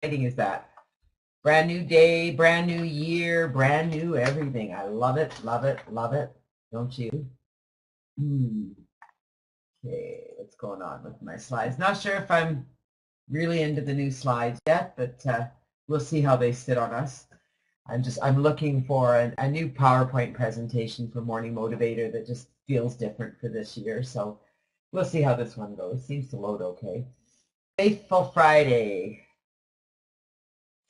exciting is that? Brand new day, brand new year, brand new everything. I love it, love it, love it. Don't you? Okay, what's going on with my slides? Not sure if I'm really into the new slides yet, but we'll see how they sit on us. I'm looking for a new PowerPoint presentation for Morning Motivator that just feels different for this year. So we'll see how this one goes. Seems to load okay. Faithful Friday.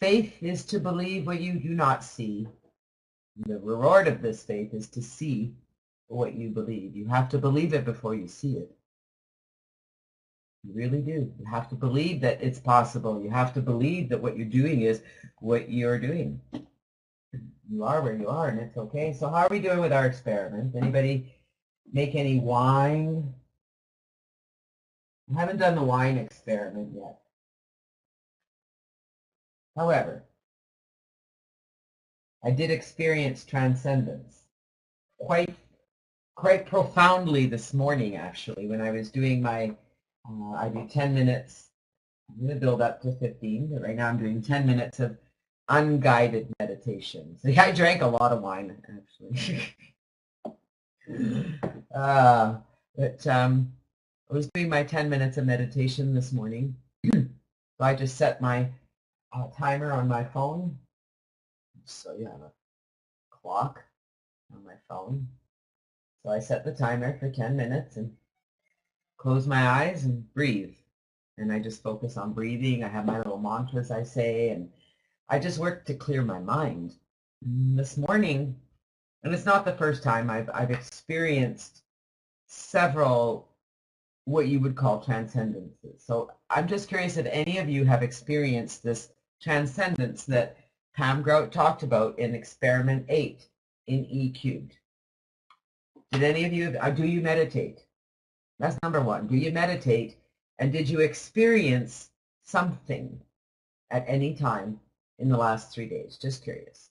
Faith is to believe what you do not see. The reward of this faith is to see what you believe. You have to believe it before you see it. You really do. You have to believe that it's possible. You have to believe that what you're doing is what you're doing. You are where you are, and it's okay. So how are we doing with our experiment? Anybody make any wine? I haven't done the wine experiment yet. However, I did experience transcendence quite profoundly this morning, actually, when I was doing my, I do 10 minutes. I'm going to build up to 15, but right now I'm doing 10 minutes of unguided meditation. So yeah, I drank a lot of wine, actually. But I was doing my 10 minutes of meditation this morning. So I just set my timer on my phone. So you have a clock on my phone. So I set the timer for 10 minutes and close my eyes and breathe. And I just focus on breathing. I have my little mantras I say, and I just work to clear my mind. This morning, and it's not the first time, I've experienced several what you would call transcendences. So I'm just curious if any of you have experienced this transcendence that Pam Grout talked about in Experiment 8 in E Cubed. Did any of you, do you meditate? That's number one. Do you meditate? And did you experience something at any time in the last 3 days? Just curious.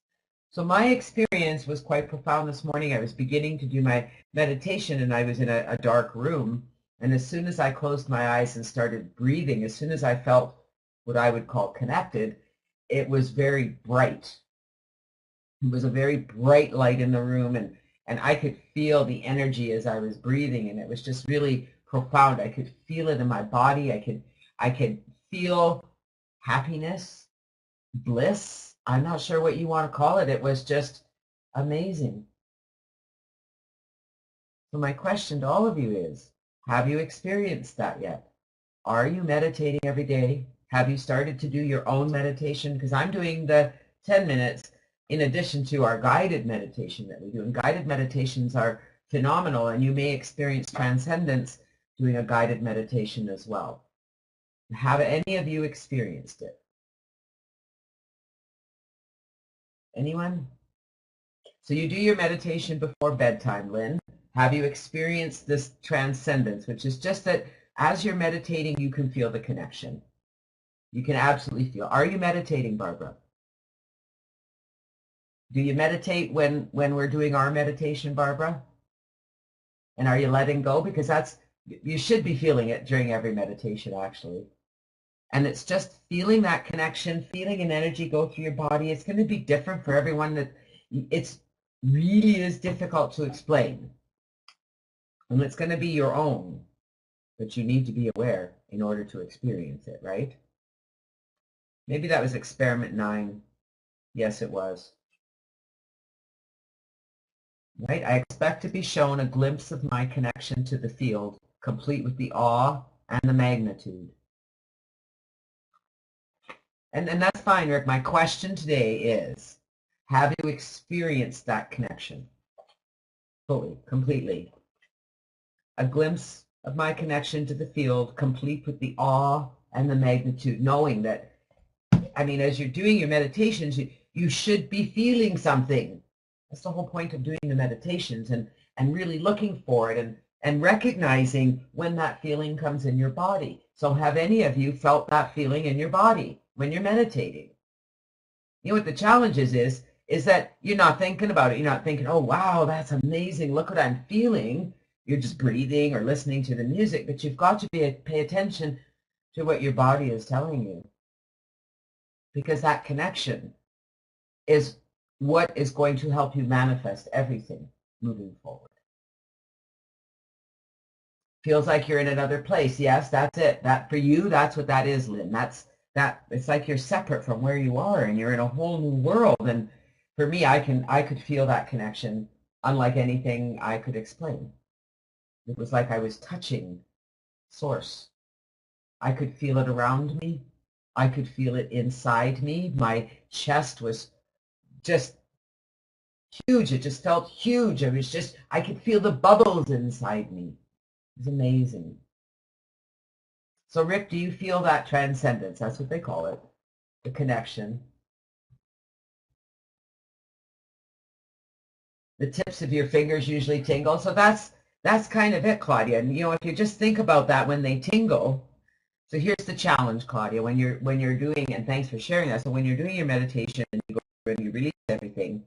So my experience was quite profound this morning. I was beginning to do my meditation, and I was in a dark room. And as soon as I closed my eyes and started breathing, as soon as I felt what I would call connected, it was very bright. It was a very bright light in the room, and I could feel the energy as I was breathing, and it was just really profound. I could feel it in my body. I could feel happiness, bliss. I'm not sure what you want to call it. It was just amazing. So my question to all of you is, have you experienced that yet? Are you meditating every day? Have you started to do your own meditation? Because I'm doing the 10 minutes in addition to our guided meditation that we do. And guided meditations are phenomenal, and you may experience transcendence doing a guided meditation as well. Have any of you experienced it? Anyone? So you do your meditation before bedtime, Lynn. Have you experienced this transcendence, which is just that as you're meditating, you can feel the connection. You can absolutely feel. Are you meditating, Barbara? Do you meditate when we're doing our meditation, Barbara? And are you letting go? Because you should be feeling it during every meditation, actually. And it's just feeling that connection, feeling an energy go through your body. It's going to be different for everyone. That it's really is difficult to explain. And it's going to be your own, but you need to be aware in order to experience it, right? Maybe that was experiment 9. Yes, it was. Right? I expect to be shown a glimpse of my connection to the field, complete with the awe and the magnitude. And that's fine, Rick. My question today is, have you experienced that connection fully, completely? A glimpse of my connection to the field, complete with the awe and the magnitude, knowing that, I mean, as you're doing your meditations, you should be feeling something. That's the whole point of doing the meditations, and really looking for it and recognizing when that feeling comes in your body. So have any of you felt that feeling in your body when you're meditating? You know what the challenge is that you're not thinking about it. You're not thinking, oh, wow, that's amazing. Look what I'm feeling. You're just breathing or listening to the music, but you've got to pay attention to what your body is telling you. because that connection is what is going to help you manifest everything moving forward. Feels like you're in another place. Yes, that's it. That for you, that's what that is, Lynn. That it's like you're separate from where you are and you're in a whole new world. And for me, I could feel that connection unlike anything I could explain. It was like I was touching source. I could feel it around me. I could feel it inside me. My chest was just huge. It just felt huge. I could feel the bubbles inside me. It was amazing. So Rick, do you feel that transcendence? That's what they call it, the connection. The tips of your fingers usually tingle. So that's kind of it, Claudia. And you know, if you just think about that when they tingle. So here's the challenge, Claudia, when you're doing, and thanks for sharing that. So when you're doing your meditation and you go and you release everything,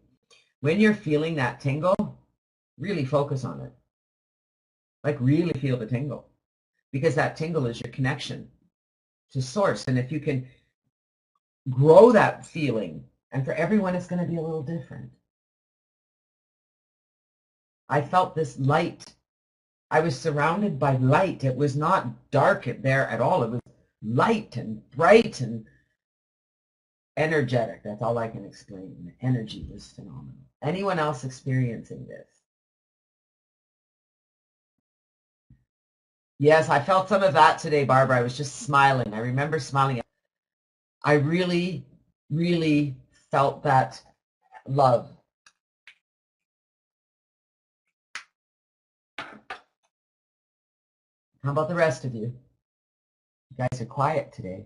when you're feeling that tingle, really focus on it. Like really feel the tingle, because that tingle is your connection to source. And if you can grow that feeling, and for everyone it's going to be a little different. I felt this light. I was surrounded by light. It was not dark there at all. It was light and bright and energetic. That's all I can explain. The energy was phenomenal. Anyone else experiencing this? Yes, I felt some of that today, Barbara. I was just smiling. I remember smiling. I really, really felt that love. How about the rest of you? You guys are quiet today.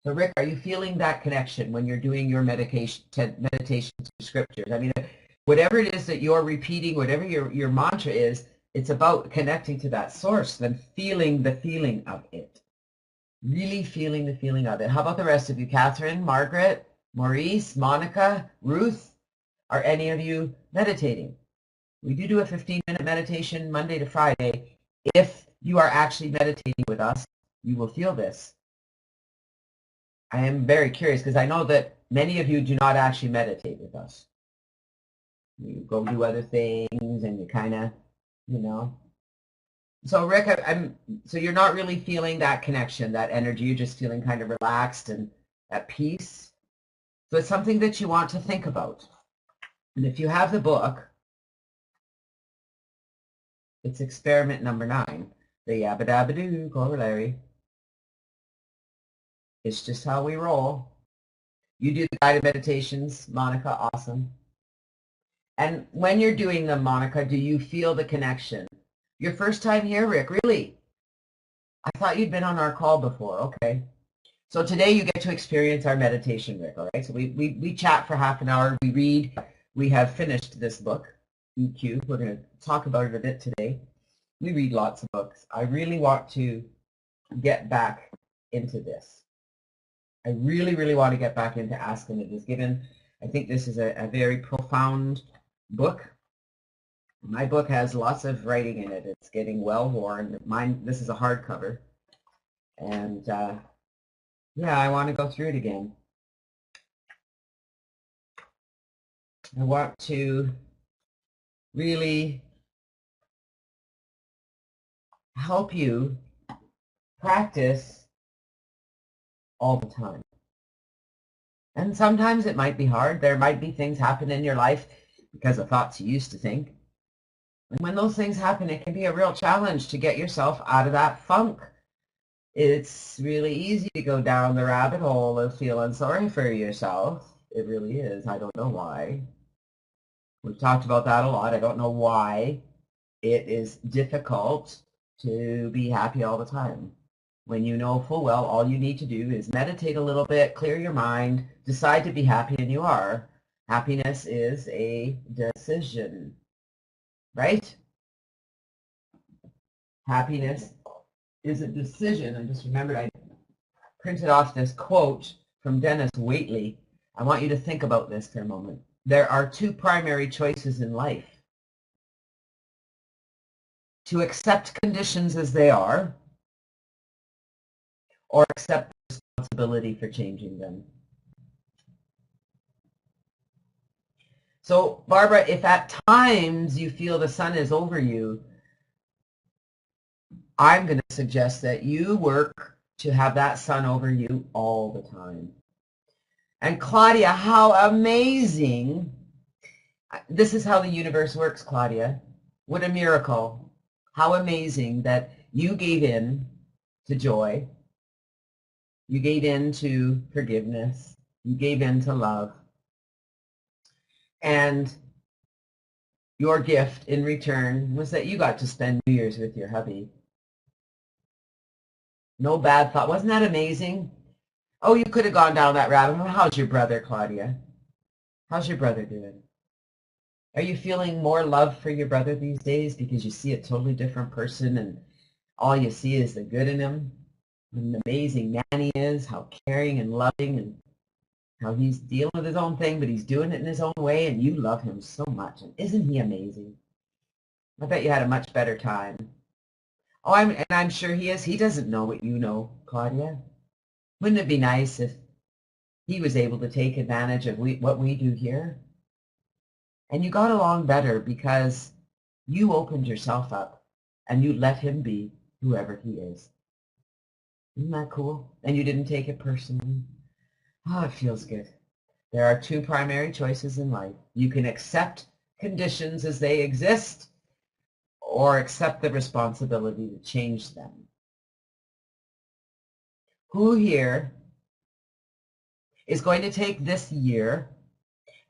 So Rick, are you feeling that connection when you're doing your meditation to scriptures? I mean, whatever it is that you're repeating, whatever your mantra is, it's about connecting to that source, then feeling the feeling of it. Really feeling the feeling of it. How about the rest of you? Catherine, Margaret, Maurice, Monica, Ruth? Are any of you meditating? We do a 15-minute meditation Monday to Friday. If you are actually meditating with us, you will feel this. I am very curious because I know that many of you do not actually meditate with us. You go do other things and you kind of, you know. So Rick, so you're not really feeling that connection, that energy. You're just feeling kind of relaxed and at peace. So it's something that you want to think about. And if you have the book, it's experiment number 9, the Yabba Dabba Doo Corollary. It's just how we roll. You do the guided meditations, Monica, awesome. And when you're doing them, Monica, do you feel the connection? Your first time here, Rick, really? I thought you'd been on our call before, okay. So today you get to experience our meditation, Rick, all right? So we chat for half an hour, we read. We have finished this book, EQ. We're going to talk about it a bit today. We read lots of books. I really want to get back into this. I really, really want to get back into asking it is given. I think this is a very profound book. My book has lots of writing in it. It's getting well worn. Mine, this is a hardcover. And yeah, I want to go through it again. I want to really help you practice all the time. And sometimes it might be hard. There might be things happen in your life because of thoughts you used to think. And when those things happen, it can be a real challenge to get yourself out of that funk. It's really easy to go down the rabbit hole of feeling sorry for yourself. It really is. I don't know why. We've talked about that a lot. I don't know why it is difficult to be happy all the time. When you know full well all you need to do is meditate a little bit, clear your mind, decide to be happy, and you are. Happiness is a decision, right? Happiness is a decision. I just remembered I printed off this quote from Dennis Waitley. I want you to think about this for a moment. There are 2 primary choices in life. To accept conditions as they are, or accept the responsibility for changing them. So, Barbara, if at times you feel the sun is over you, I'm going to suggest that you work to have that sun over you all the time. And Claudia, how amazing. This is how the universe works, Claudia. What a miracle. How amazing that you gave in to joy. You gave in to forgiveness. You gave in to love. And your gift in return was that you got to spend New Year's with your hubby. No bad thought. Wasn't that amazing? Oh, you could have gone down that rabbit hole. How's your brother, Claudia? How's your brother doing? Are you feeling more love for your brother these days because you see a totally different person and all you see is the good in him? What an amazing man he is, how caring and loving, and how he's dealing with his own thing, but he's doing it in his own way, and you love him so much. And isn't he amazing? I bet you had a much better time. Oh, I'm sure he is. He doesn't know what you know, Claudia. Wouldn't it be nice if he was able to take advantage of what we do here? And you got along better because you opened yourself up and you let him be whoever he is. Isn't that cool? And you didn't take it personally. Oh, it feels good. There are two primary choices in life. You can accept conditions as they exist or accept the responsibility to change them. Who here is going to take this year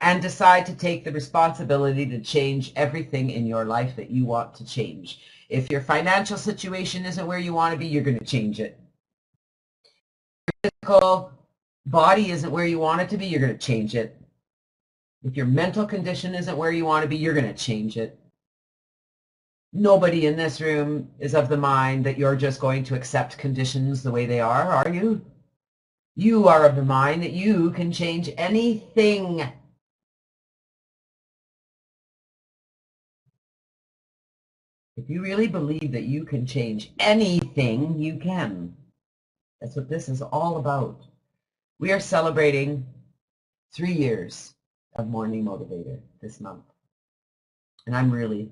and decide to take the responsibility to change everything in your life that you want to change? If your financial situation isn't where you want to be, you're going to change it. Your physical body isn't where you want it to be, you're going to change it. If your mental condition isn't where you want to be, you're going to change it. Nobody in this room is of the mind that you're just going to accept conditions the way they are you? You are of the mind that you can change anything. If you really believe that you can change anything, you can. That's what this is all about. We are celebrating 3 years of Morning Motivator this month. And I'm really,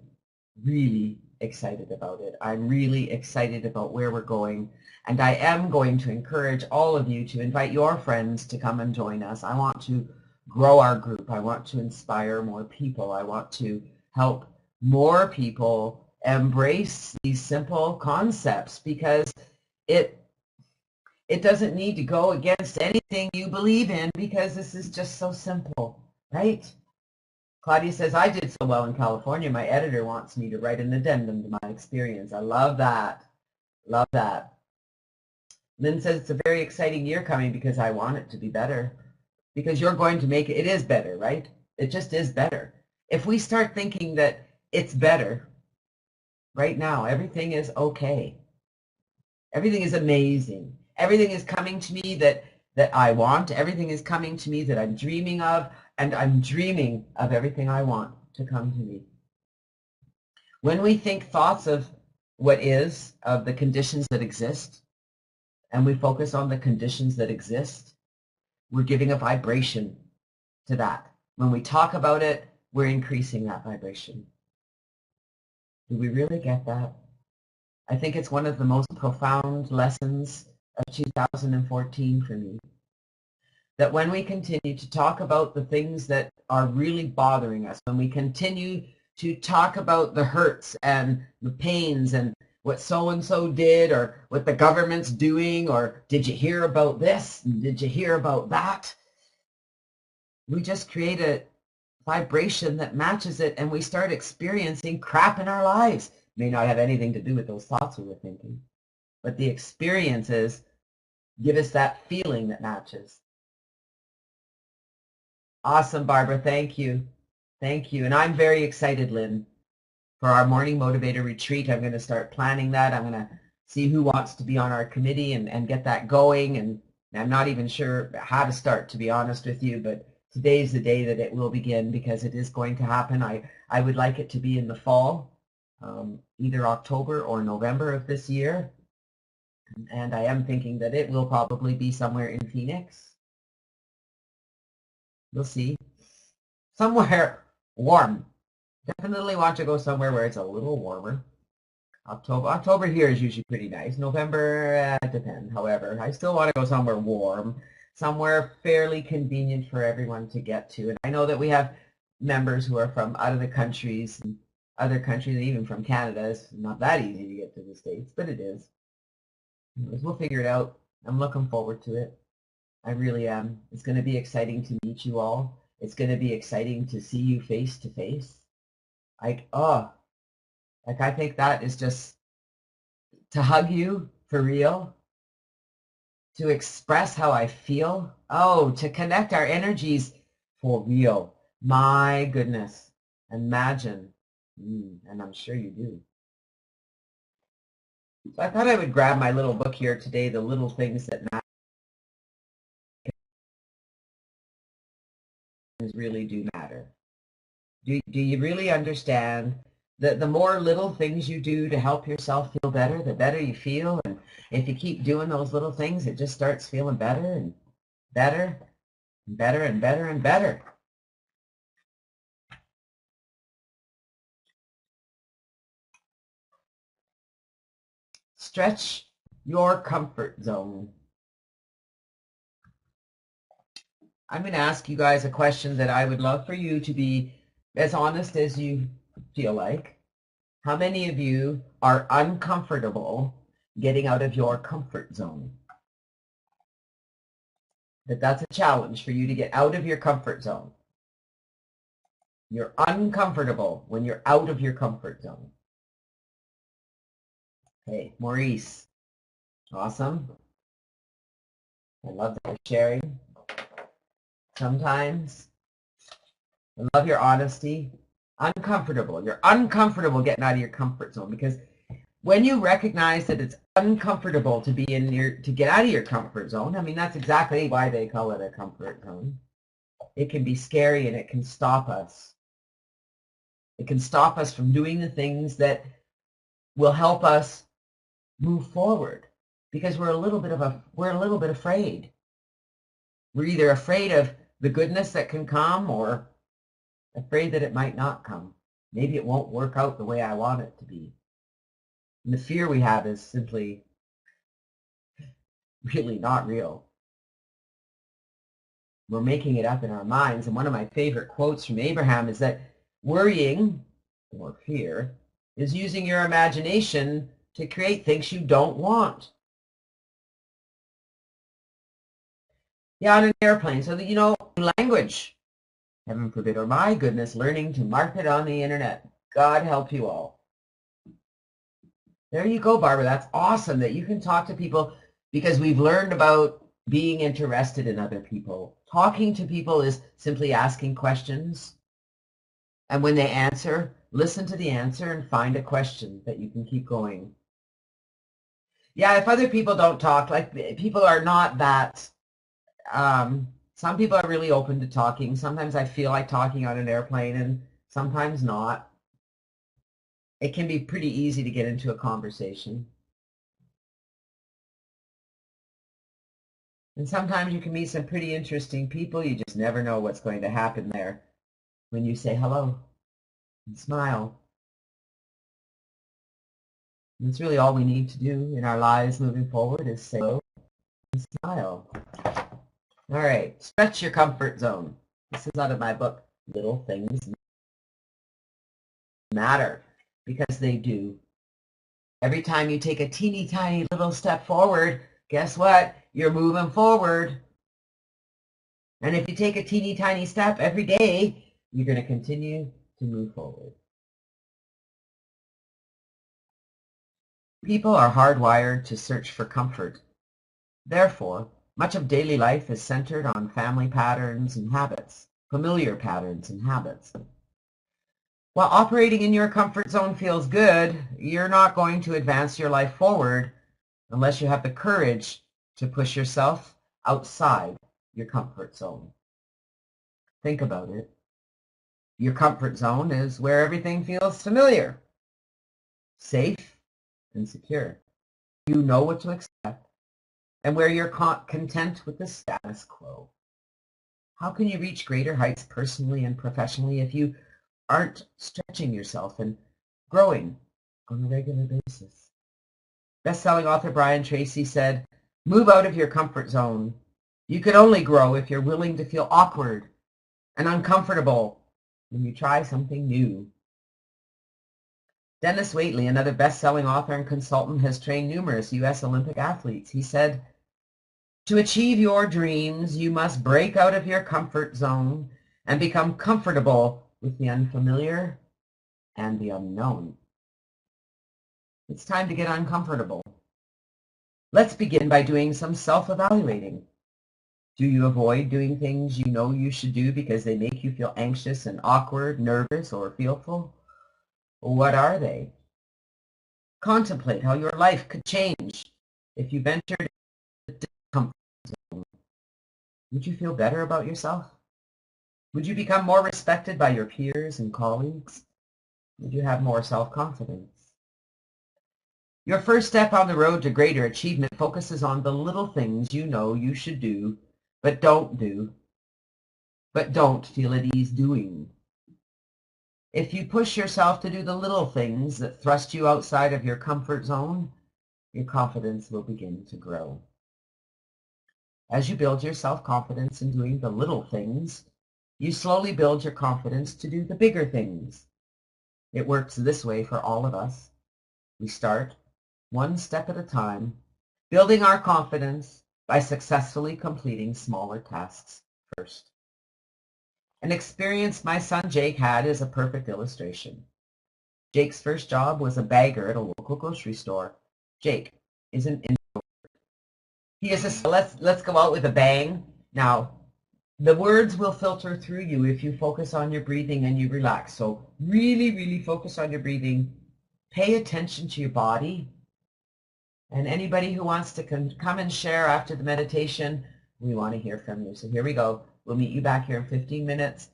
really excited about it. I'm really excited about where we're going. And I am going to encourage all of you to invite your friends to come and join us. I want to grow our group. I want to inspire more people. I want to help more people embrace these simple concepts because it doesn't need to go against anything you believe in because this is just so simple, right? Claudia says, I did so well in California. My editor wants me to write an addendum to my experience. I love that. Love that. Lynn says, it's a very exciting year coming because I want it to be better. Because you're going to make it. It is better, right? It just is better. If we start thinking that it's better, right now, everything is okay. Everything is amazing. Everything is coming to me that I want. Everything is coming to me that I'm dreaming of. And I'm dreaming of everything I want to come to me. When we think thoughts of what is, of the conditions that exist, and we focus on the conditions that exist, we're giving a vibration to that. When we talk about it, we're increasing that vibration. Do we really get that? I think it's one of the most profound lessons of 2014 for me. That when we continue to talk about the things that are really bothering us, when we continue to talk about the hurts and the pains and what so-and-so did or what the government's doing or did you hear about this and did you hear about that, we just create a vibration that matches it and we start experiencing crap in our lives. It may not have anything to do with those thoughts we were thinking, but the experiences give us that feeling that matches. Awesome, Barbara. Thank you. Thank you. And I'm very excited, Lynn, for our Morning Motivator retreat. I'm going to start planning that. I'm going to see who wants to be on our committee and get that going. And I'm not even sure how to start, to be honest with you, but today's the day that it will begin because it is going to happen. I would like it to be in the fall, either October or November of this year. And I am thinking that it will probably be somewhere in Phoenix. We'll see. Somewhere warm. Definitely want to go somewhere where it's a little warmer. October here is usually pretty nice. November, depends. However, I still want to go somewhere warm, somewhere fairly convenient for everyone to get to. And I know that we have members who are from out of the countries, and other countries, and even from Canada. It's not that easy to get to the States, but it is. Anyways, we'll figure it out. I'm looking forward to it. I really am. It's going to be exciting to meet you all. It's going to be exciting to see you face to face. Like, oh, like I think that is just to hug you for real, to express how I feel. Oh, to connect our energies for real. My goodness. Imagine. And I'm sure you do. So I thought I would grab my little book here today, The Little Things That Matter. Really do matter. Do you really understand that the more little things you do to help yourself feel better, the better you feel? And if you keep doing those little things, it just starts feeling better and better and better and better and better. Stretch your comfort zone. I'm going to ask you guys a question that I would love for you to be as honest as you feel like. How many of you are uncomfortable getting out of your comfort zone? That's a challenge for you to get out of your comfort zone. You're uncomfortable when you're out of your comfort zone. Okay, Maurice. Awesome. I love that sharing. Sometimes. I love your honesty. Uncomfortable. You're uncomfortable getting out of your comfort zone, because when you recognize that it's uncomfortable to be to get out of your comfort zone, I mean, that's exactly why they call it a comfort zone. It can be scary and it can stop us. It can stop us from doing the things that will help us move forward, because we're a little bit afraid. We're either afraid of the goodness that can come or afraid that it might not come. Maybe it won't work out the way I want it to be. And the fear we have is simply really not real. We're making it up in our minds. And one of my favorite quotes from Abraham is that worrying, or fear, is using your imagination to create things you don't want. Yeah, on an airplane. So that, language. Heaven forbid, or my goodness, learning to market on the internet. God help you all. There you go, Barbara. That's awesome that you can talk to people, because we've learned about being interested in other people. Talking to people is simply asking questions. And when they answer, listen to the answer and find a question that you can keep going. Yeah, if other people don't talk, like people are not that, some people are really open to talking. Sometimes I feel like talking on an airplane and sometimes not. It can be pretty easy to get into a conversation. And sometimes you can meet some pretty interesting people. You just never know what's going to happen there when you say hello and smile. And that's really all we need to do in our lives moving forward, is say hello and smile. All right, stretch your comfort zone. This is out of my book, Little Things Matter, because they do. Every time you take a teeny tiny little step forward, guess what? You're moving forward. And if you take a teeny tiny step every day, you're going to continue to move forward. People are hardwired to search for comfort. Therefore, much of daily life is centered on family patterns and habits, familiar patterns and habits. While operating in your comfort zone feels good, you're not going to advance your life forward unless you have the courage to push yourself outside your comfort zone. Think about it. Your comfort zone is where everything feels familiar, safe, and secure. you know what to expect and where you're content with the status quo. How can you reach greater heights personally and professionally if you aren't stretching yourself and growing on a regular basis? Best-selling author Brian Tracy said, "Move out of your comfort zone. You can only grow if you're willing to feel awkward and uncomfortable when you try something new." Dennis Waitley, another best-selling author and consultant, has trained numerous U.S. Olympic athletes. He said, "To achieve your dreams, you must break out of your comfort zone and become comfortable with the unfamiliar and the unknown." It's time to get uncomfortable. Let's begin by doing some self-evaluating. Do you avoid doing things you know you should do because they make you feel anxious and awkward, nervous, or fearful? What are they? Contemplate how your life could change if you ventured into the discomfort zone. Would you feel better about yourself? Would you become more respected by your peers and colleagues? Would you have more self-confidence? Your first step on the road to greater achievement focuses on the little things you know you should do, but don't feel at ease doing. If you push yourself to do the little things that thrust you outside of your comfort zone, your confidence will begin to grow. As you build your self-confidence in doing the little things, you slowly build your confidence to do the bigger things. It works this way for all of us. We start one step at a time, building our confidence by successfully completing smaller tasks first. An experience my son Jake had is a perfect illustration. Jake's first job was a bagger at a local grocery store. Jake is an introvert. He is let's go out with a bang. Now, the words will filter through you if you focus on your breathing and you relax. So really, really focus on your breathing. Pay attention to your body. And anybody who wants to come and share after the meditation, we want to hear from you. So here we go. We'll meet you back here in 15 minutes.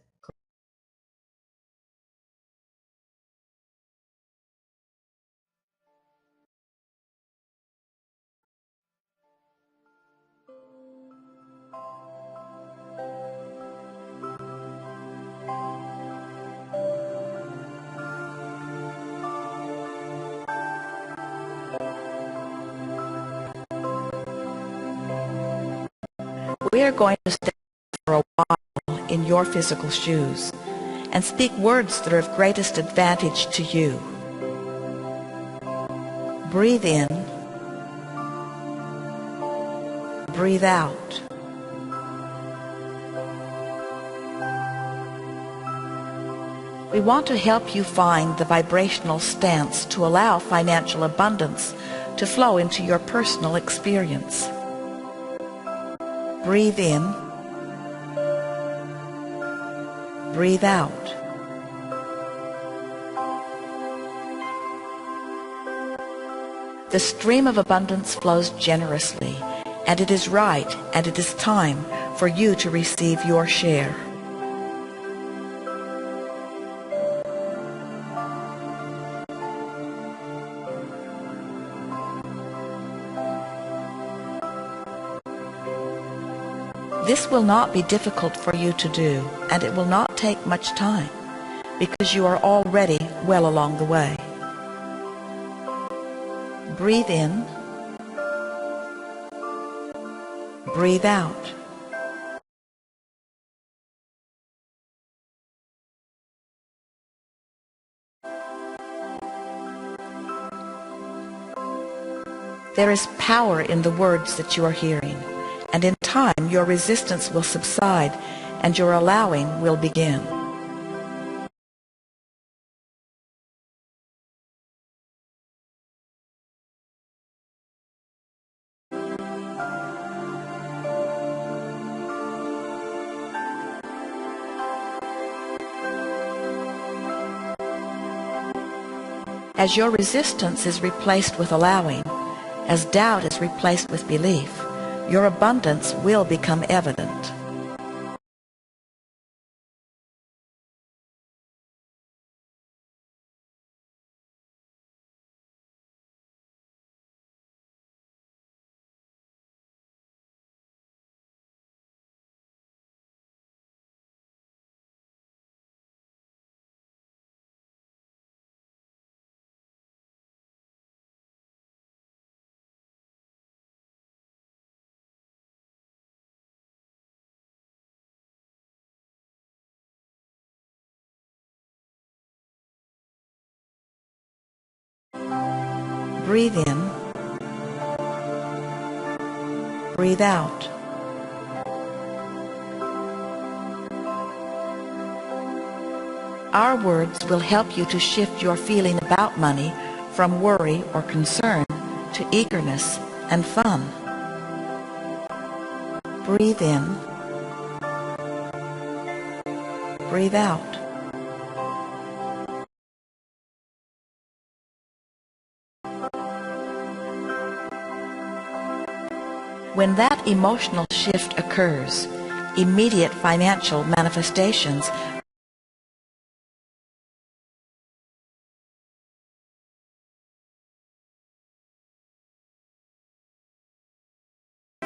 We are going to stay for a while in your physical shoes and speak words that are of greatest advantage to you. Breathe in, breathe out. We want to help you find the vibrational stance to allow financial abundance to flow into your personal experience. Breathe in, breathe out. The stream of abundance flows generously, and it is right and it is time for you to receive your share. This will not be difficult for you to do, and it will not take much time, because you are already well along the way. Breathe in, breathe out. There is power in the words that you are hearing, and in time your resistance will subside and your allowing will begin. As your resistance is replaced with allowing, as doubt is replaced with belief, your abundance will become evident. Breathe in. Breathe out. Our words will help you to shift your feeling about money from worry or concern to eagerness and fun. Breathe in. Breathe out. When that emotional shift occurs, immediate financial manifestations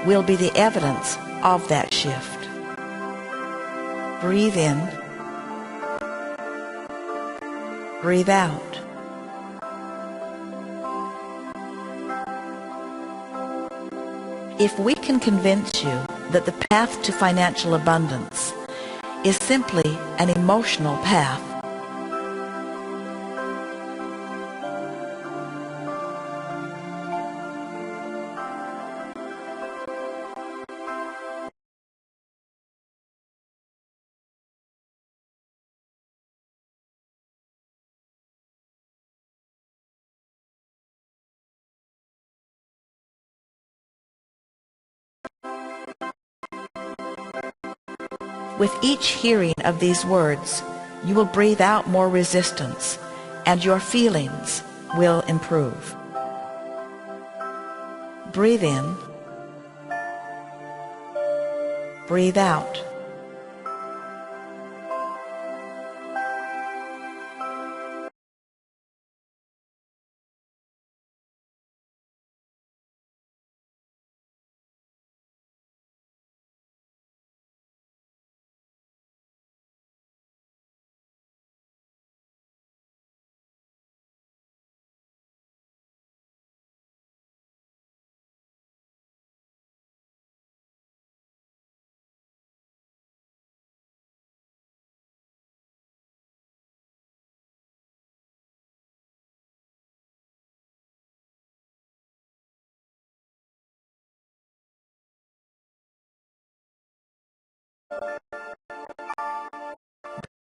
will be the evidence of that shift. Breathe in. Breathe out. If we can convince you that the path to financial abundance is simply an emotional path, with each hearing of these words, you will breathe out more resistance, and your feelings will improve. Breathe in. Breathe out.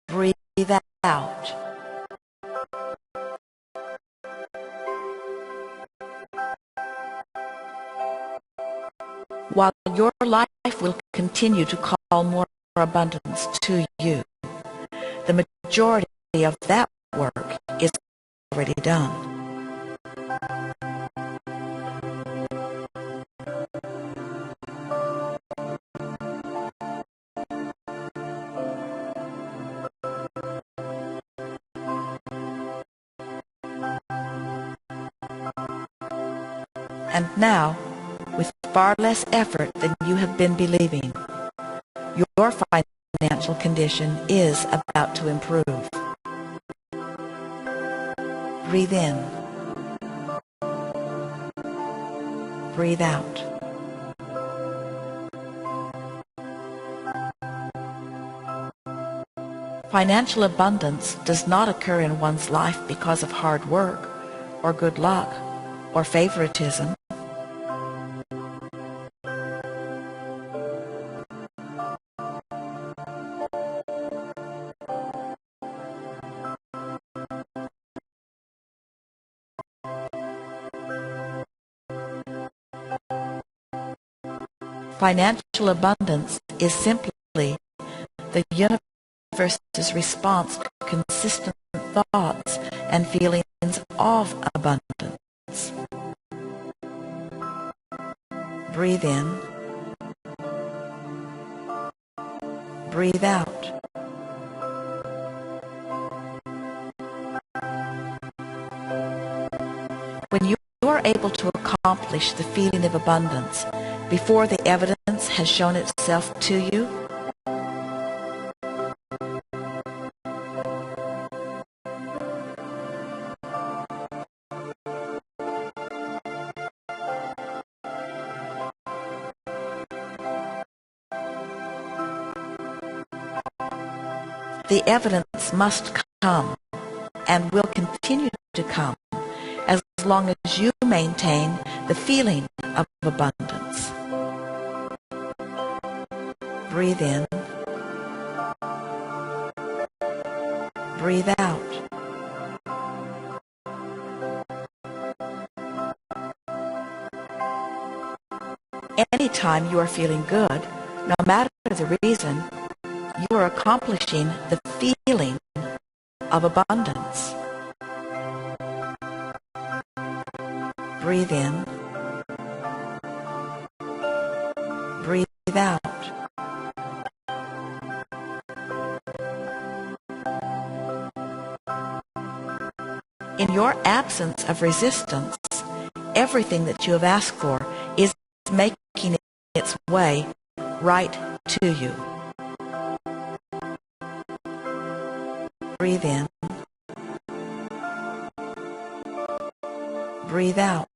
Breathe out. While your life will continue to call more abundance to you, the majority of that work is already done. And now, with far less effort than you have been believing, your financial condition is about to improve. Breathe in. Breathe out. Financial abundance does not occur in one's life because of hard work, or good luck, or favoritism. Financial abundance is simply the universe's response to consistent thoughts and feelings of abundance. Breathe in. Breathe out. When you are able to accomplish the feeling of abundance before the evidence has shown itself to you, the evidence must come and will continue to come as long as you maintain the feeling of abundance. Breathe in. Breathe out. Anytime you are feeling good, no matter the reason, you are accomplishing the feeling of abundance. Breathe in. Breathe out. In your absence of resistance, everything that you have asked for is making its way right to you. Breathe in. Breathe out.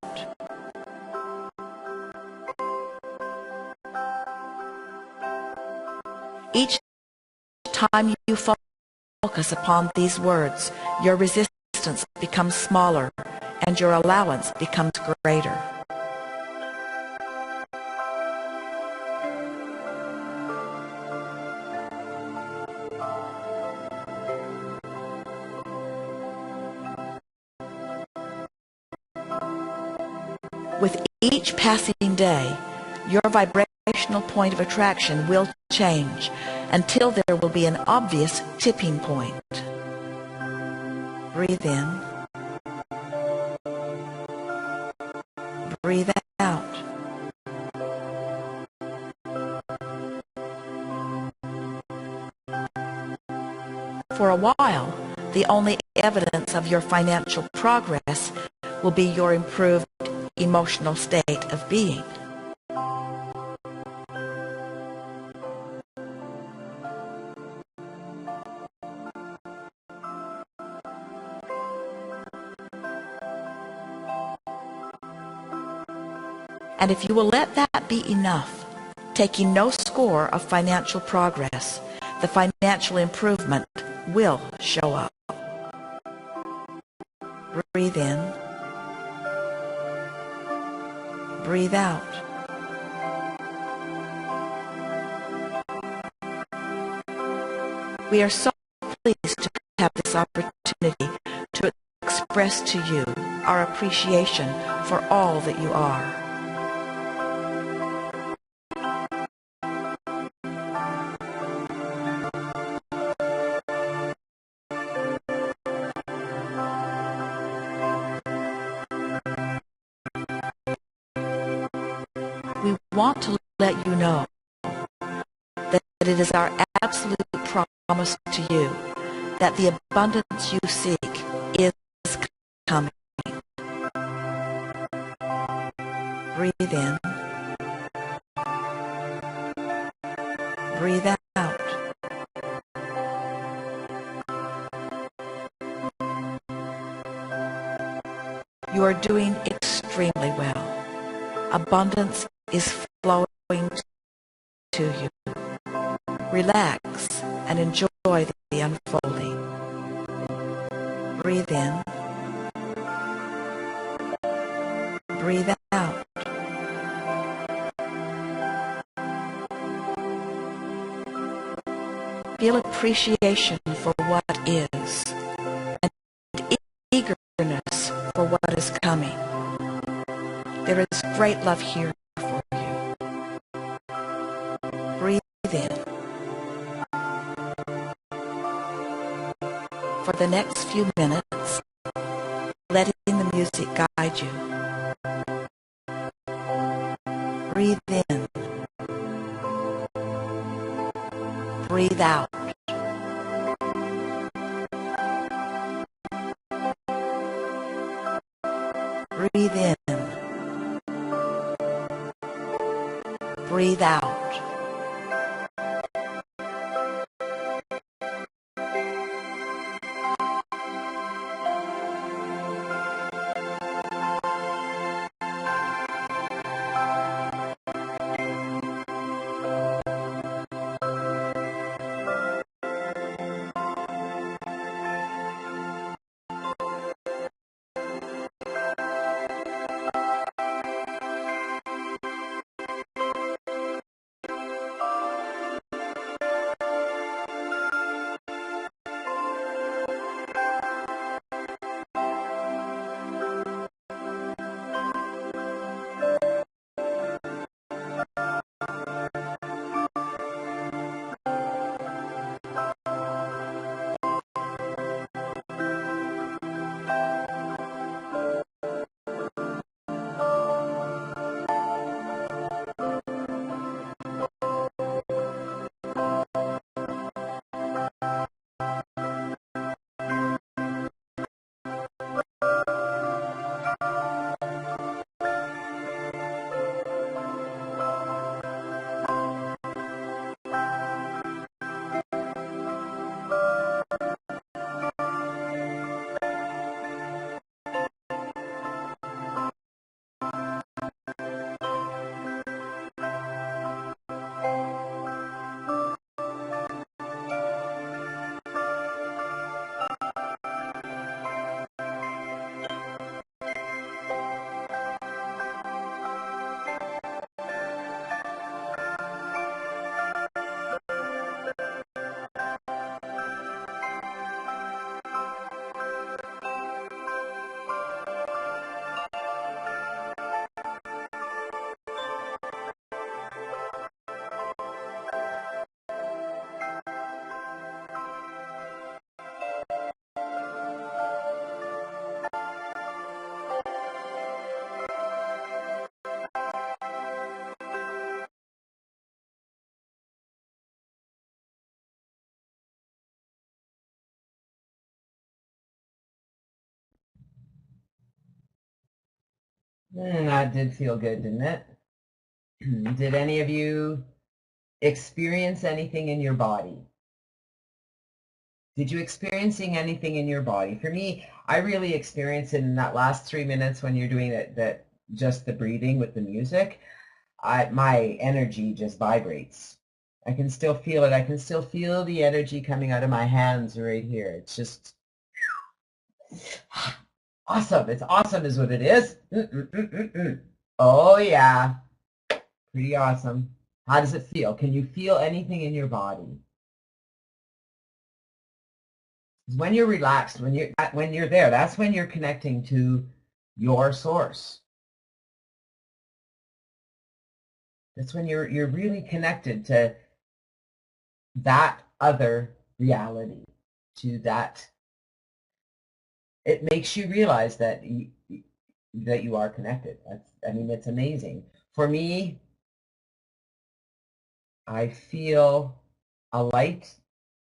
Each time you focus upon these words, your resistance becomes smaller and your allowance becomes greater. With each passing day, your vibrational point of attraction will change until there will be an obvious tipping point. Breathe in. Breathe out. For a while, the only evidence of your financial progress will be your improved emotional state of being. And if you will let that be enough, taking no score of financial progress, the financial improvement will show up. Breathe in. Breathe out. We are so pleased to have this opportunity to express to you our appreciation for all that you are. We want to let you know that it is our absolute promise to you that the abundance you seek is coming. Breathe in. Breathe out. You are doing extremely well. Abundance is flowing to you. Relax and enjoy the unfolding. Breathe in. Breathe out. Feel appreciation for what is and eagerness for what is coming. There is great love here for you. Breathe in. For the next few minutes, letting the music guide you. Breathe in. Breathe out. Breathe in. Breathe out. That did feel good, didn't it? Did any of you experience anything in your body? Did you experiencing anything in your body? For me, I really experienced it in that last 3 minutes when you're doing that just the breathing with the music. My energy just vibrates. I can still feel it. I can still feel the energy coming out of my hands right here. It's just awesome. It's awesome is what it is. Oh yeah, pretty awesome. How does it feel? Can you feel anything in your body? When you're relaxed, when you're there, that's when you're connecting to your source. That's when you're really connected to that other reality, to that. It makes you realize that you are connected. I mean, it's amazing. For me, I feel a light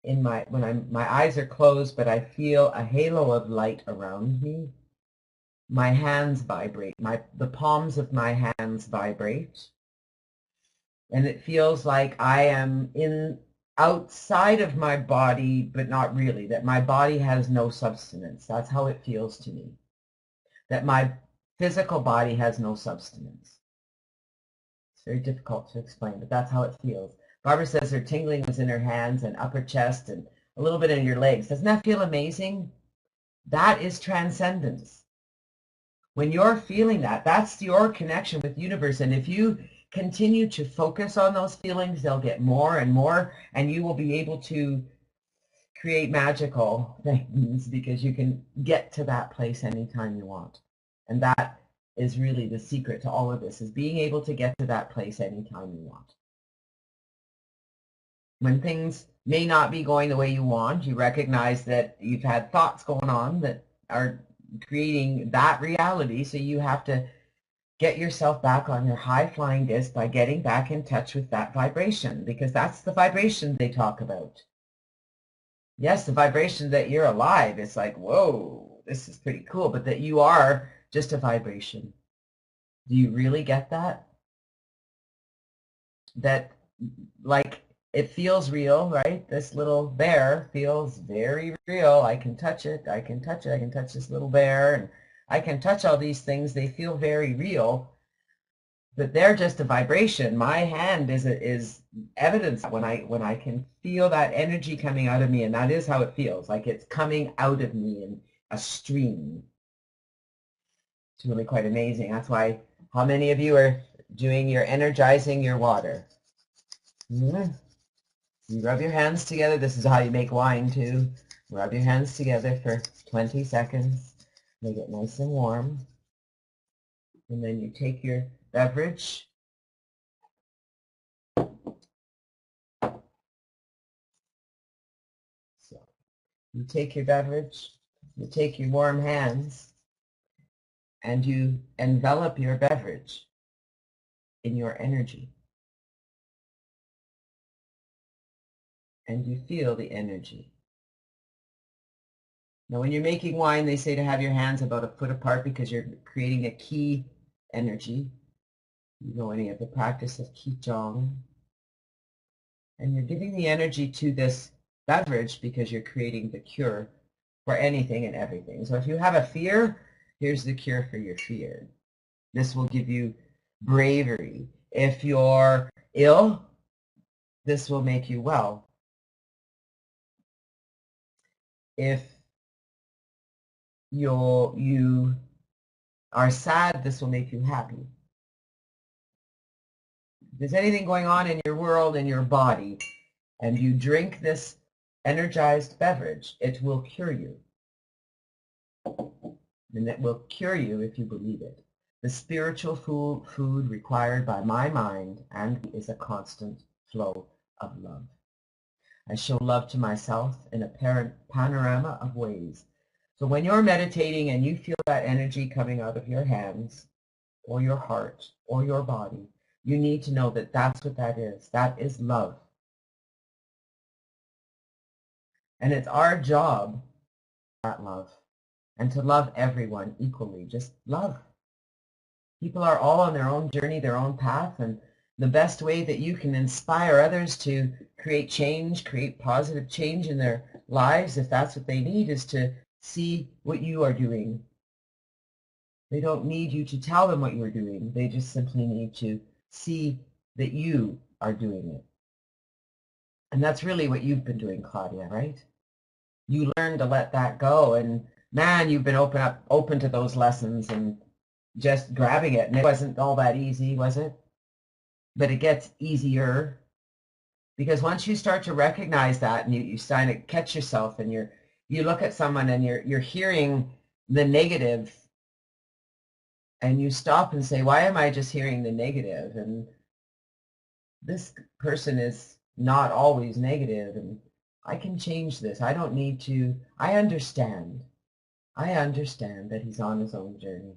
in my eyes are closed, but I feel a halo of light around me. My hands vibrate. The palms of my hands vibrate. And it feels like I am in outside of my body, but not really, that my body has no substance. That's how it feels to me. That my physical body has no substance. It's very difficult to explain, but that's how it feels. Barbara says her tingling was in her hands and upper chest and a little bit in your legs. Doesn't that feel amazing? That is transcendence. When you're feeling that, that's your connection with the universe. And if you continue to focus on those feelings, they'll get more and more, and you will be able to create magical things because you can get to that place anytime you want. And that is really the secret to all of this, is being able to get to that place anytime you want. When things may not be going the way you want, you recognize that you've had thoughts going on that are creating that reality, so you have to get yourself back on your high flying disc by getting back in touch with that vibration, because that's the vibration they talk about. Yes, the vibration that you're alive, it's like, whoa, this is pretty cool, but that you are just a vibration. Do you really get that? That, like, it feels real, right? This little bear feels very real. I can touch it. I can touch it. I can touch this little bear, and I can touch all these things. They feel very real, but they're just a vibration. My hand is evidence when I can feel that energy coming out of me, and that is how it feels, like it's coming out of me in a stream. It's really quite amazing. That's why, how many of you are doing your energizing your water? You rub your hands together. This is how you make wine too. Rub your hands together for 20 seconds. Make it nice and warm. And then you take your beverage. So you take your beverage, you take your warm hands, and you envelop your beverage in your energy. And you feel the energy. Now, when you're making wine, they say to have your hands about a foot apart because you're creating a qi energy. You know any of the practice of qigong. And you're giving the energy to this beverage because you're creating the cure for anything and everything. So if you have a fear, here's the cure for your fear. This will give you bravery. If you're ill, this will make you well. If you are sad, this will make you happy. If there's anything going on in your world, in your body, and you drink this energized beverage, it will cure you. And it will cure you if you believe it. The spiritual food required by my mind and is a constant flow of love. I show love to myself in a panorama of ways. So when you're meditating and you feel that energy coming out of your hands or your heart or your body, you need to know that that's what that is. That is love. And it's our job, that love, and to love everyone equally. Just love. People are all on their own journey, their own path, and the best way that you can inspire others to create change, create positive change in their lives, if that's what they need, is to see what you are doing. They don't need you to tell them what you're doing. They just simply need to see that you are doing it. And that's really what you've been doing, Claudia, right? You learned to let that go, and man, you've been open to those lessons and just grabbing it. And it wasn't all that easy, was it? But it gets easier, because once you start to recognize that, and you start to catch yourself, and you look at someone and you're hearing the negative, and you stop and say, why am I just hearing the negative? And this person is not always negative, and I can change this. I don't need to. I understand that he's on his own journey,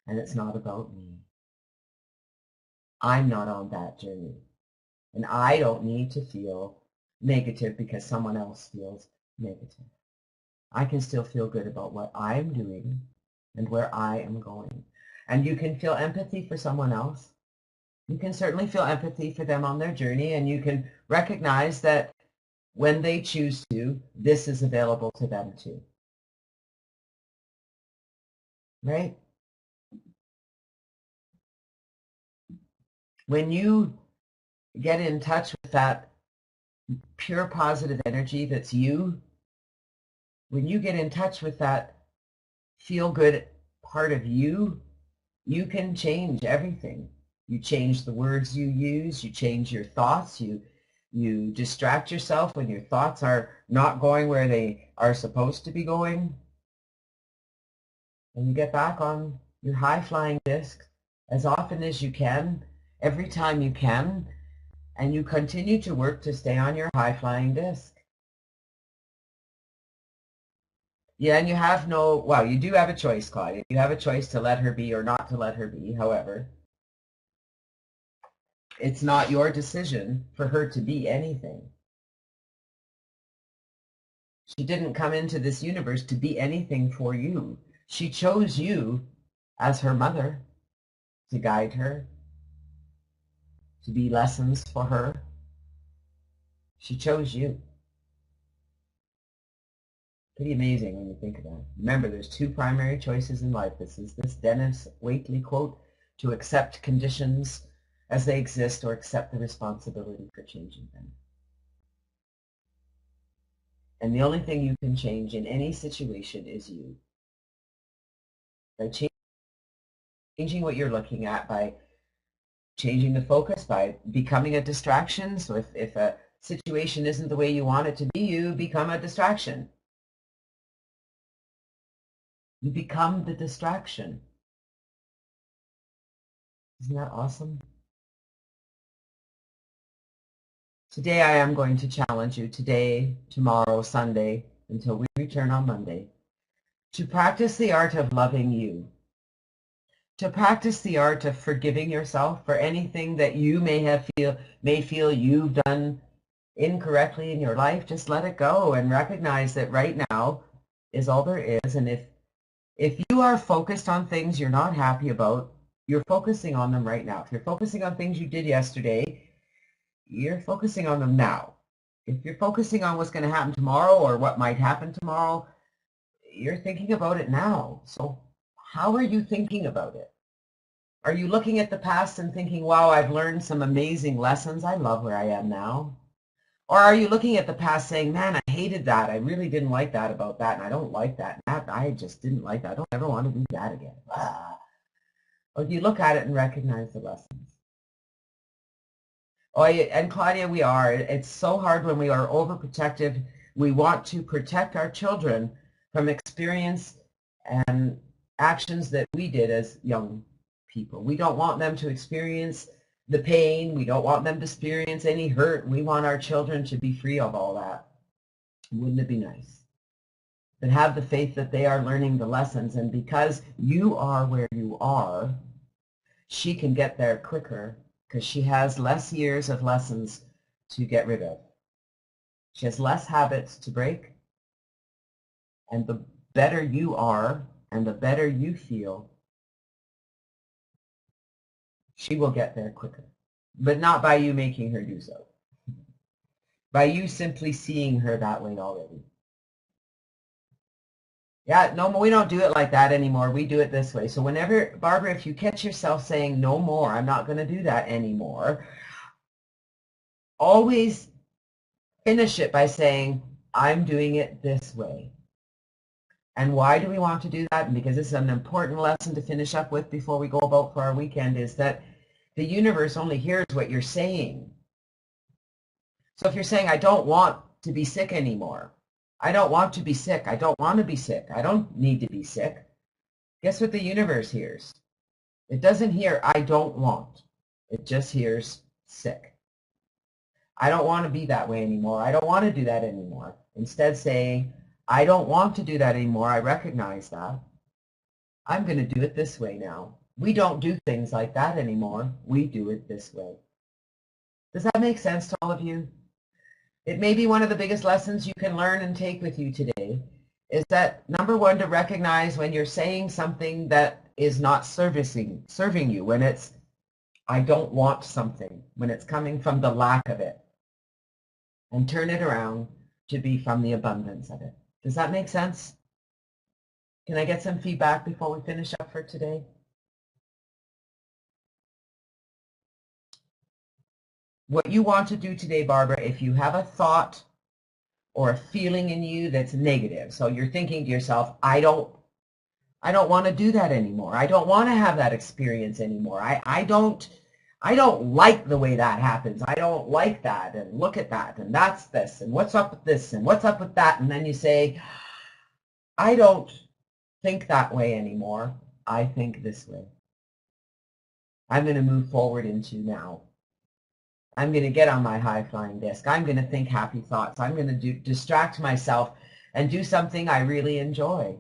and it's not about me. I'm not on that journey, and I don't need to feel negative because someone else feels negative. I can still feel good about what I'm doing and where I am going. And you can feel empathy for someone else. You can certainly feel empathy for them on their journey, and you can recognize that when they choose to, this is available to them too. Right? When you get in touch with that pure positive energy that's you, when you get in touch with that feel good part of you, you can change everything. You change the words you use, you change your thoughts, you distract yourself when your thoughts are not going where they are supposed to be going, and you get back on your high-flying disc as often as you can, every time you can, and you continue to work to stay on your high-flying disc. Yeah, and you have no, well, you do have a choice, Claudia. You have a choice to let her be or not to let her be. However, it's not your decision for her to be anything. She didn't come into this universe to be anything for you. She chose you as her mother to guide her, to be lessons for her. She chose you. Pretty amazing when you think about it. Remember, there's two primary choices in life. This is this Dennis Waitley quote, to accept conditions as they exist or accept the responsibility for changing them. And the only thing you can change in any situation is you. By changing what you're looking at, by changing the focus, by becoming a distraction. So if a situation isn't the way you want it to be, you become a distraction. You become the distraction. Isn't that awesome? Today I am going to challenge you, today, tomorrow, Sunday, until we return on Monday, to practice the art of loving you, to practice the art of forgiving yourself for anything that you may feel you've done incorrectly in your life. Just let it go and recognize that right now is all there is. And if you are focused on things you're not happy about, you're focusing on them right now. If you're focusing on things you did yesterday, you're focusing on them now. If you're focusing on what's going to happen tomorrow or what might happen tomorrow, you're thinking about it now. So how are you thinking about it? Are you looking at the past and thinking, wow, I've learned some amazing lessons. I love where I am now. Or are you looking at the past saying, man, I hated that. I really didn't like that about that, and I don't like that. I just didn't like that. I don't ever want to do that again. Or do you look at it and recognize the lessons? Oh, and Claudia, we are. It's so hard when we are overprotective. We want to protect our children from experience and actions that we did as young people. We don't want them to experience the pain. We don't want them to experience any hurt. We want our children to be free of all that. Wouldn't it be nice? But have the faith that they are learning the lessons, and because you are where you are, she can get there quicker because she has less years of lessons to get rid of. She has less habits to break, and the better you are and the better you feel, She will get there quicker, but not by you making her do so. By you simply seeing her that way already. Yeah, no, we don't do it like that anymore. We do it this way. So whenever, Barbara, if you catch yourself saying, no more, I'm not going to do that anymore, always finish it by saying, I'm doing it this way. And why do we want to do that? And because this is an important lesson to finish up with before we go about for our weekend, is that the universe only hears what you're saying. So if you're saying, I don't want to be sick anymore, I don't want to be sick, I don't want to be sick, I don't need to be sick, guess what the universe hears? It doesn't hear, I don't want. It just hears sick. I don't want to be that way anymore. I don't want to do that anymore. Instead saying, I don't want to do that anymore. I recognize that. I'm going to do it this way now. We don't do things like that anymore. We do it this way. Does that make sense to all of you? It may be one of the biggest lessons you can learn and take with you today, is that number one, to recognize when you're saying something that is not serving you, when it's, I don't want something, when it's coming from the lack of it, and turn it around to be from the abundance of it. Does that make sense? Can I get some feedback before we finish up for today? What you want to do today, Barbara, if you have a thought or a feeling in you that's negative, so you're thinking to yourself, I don't want to do that anymore. I don't want to have that experience anymore. I don't like the way that happens. I don't like that, and look at that, and that's this, and what's up with this, and what's up with that, and then you say, I don't think that way anymore. I think this way. I'm going to move forward into now. I'm going to get on my high-flying disc. I'm going to think happy thoughts. I'm going to distract myself and do something I really enjoy.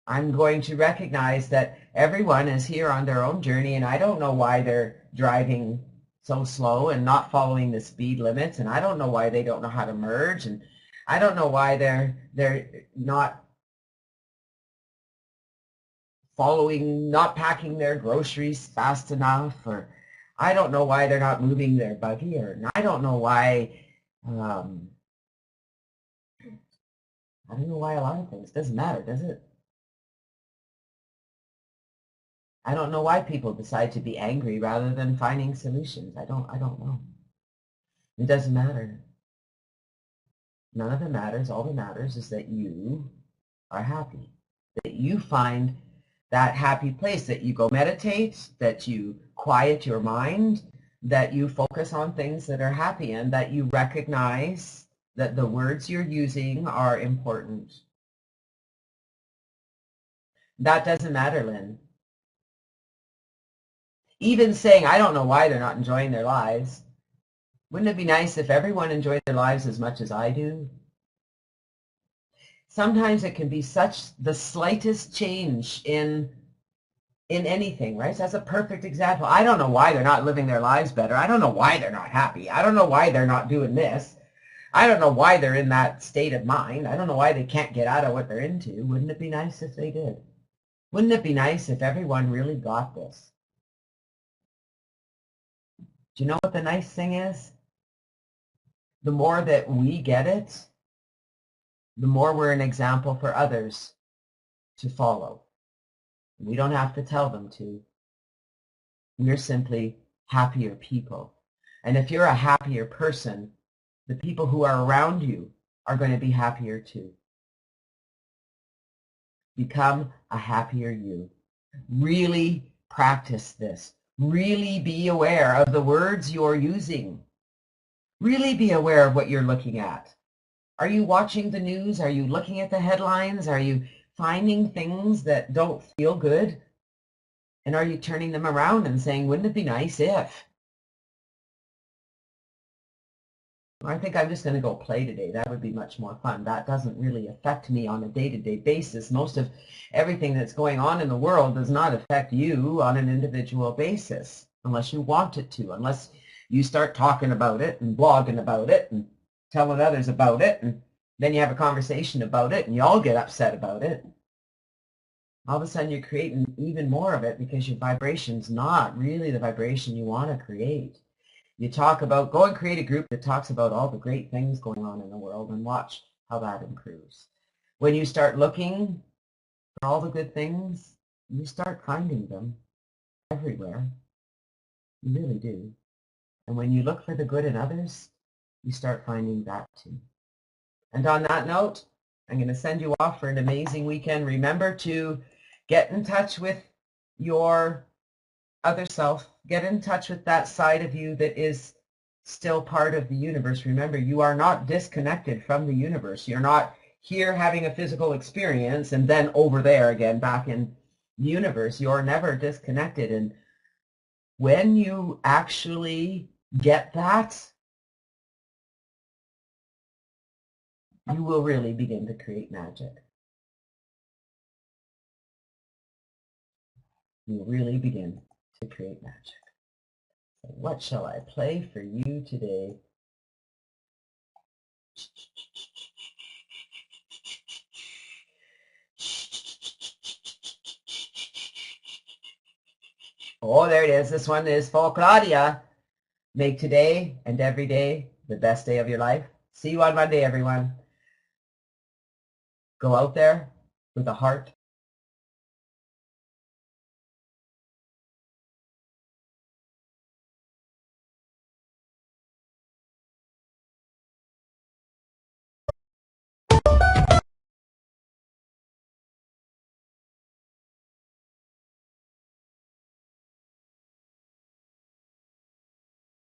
I'm going to recognize that everyone is here on their own journey, and I don't know why they're driving so slow and not following the speed limits, and I don't know why they don't know how to merge, and I don't know why they're not not packing their groceries fast enough, or I don't know why they're not moving their buggy, or I don't know why, I don't know why a lot of things. Doesn't matter, does it? I don't know why people decide to be angry rather than finding solutions. I don't know. It doesn't matter. None of it matters. All that matters is that you are happy, that you find that happy place, that you go meditate, that you quiet your mind, that you focus on things that are happy, and that you recognize that the words you're using are important. That doesn't matter, Lynn. Even saying, I don't know why they're not enjoying their lives. Wouldn't it be nice if everyone enjoyed their lives as much as I do? Sometimes it can be such the slightest change in anything, right? So that's a perfect example. I don't know why they're not living their lives better. I don't know why they're not happy. I don't know why they're not doing this. I don't know why they're in that state of mind. I don't know why they can't get out of what they're into. Wouldn't it be nice if they did? Wouldn't it be nice if everyone really got this? Do you know what the nice thing is? The more that we get it, the more we're an example for others to follow. We don't have to tell them to. We're simply happier people. And if you're a happier person, the people who are around you are going to be happier too. Become a happier you. Really practice this. Really be aware of the words you're using. Really be aware of what you're looking at. Are you watching the news? Are you looking at the headlines? Are you finding things that don't feel good? And are you turning them around and saying, wouldn't it be nice if? I think I'm just going to go play today. That would be much more fun. That doesn't really affect me on a day-to-day basis. Most of everything that's going on in the world does not affect you on an individual basis, unless you want it to, unless you start talking about it and blogging about it and telling others about it, and then you have a conversation about it and you all get upset about it. all of a sudden you're creating even more of it because your vibration's not really the vibration you want to create. You talk about, go and create a group that talks about all the great things going on in the world and watch how that improves. When you start looking for all the good things, you start finding them everywhere. You really do. And when you look for the good in others, you start finding that too. And on that note, I'm going to send you off for an amazing weekend. Remember to get in touch with your other self. Get in touch with that side of you that is still part of the universe. Remember, you are not disconnected from the universe. You're not here having a physical experience and then over there again back in the universe. You're never disconnected. And when you actually get that, you will really begin to create magic. You will really begin to create magic. So what shall I play for you today? Oh, there it is. This one is for Claudia. Make today and every day the best day of your life. See you on Monday, everyone. Go out there with a heart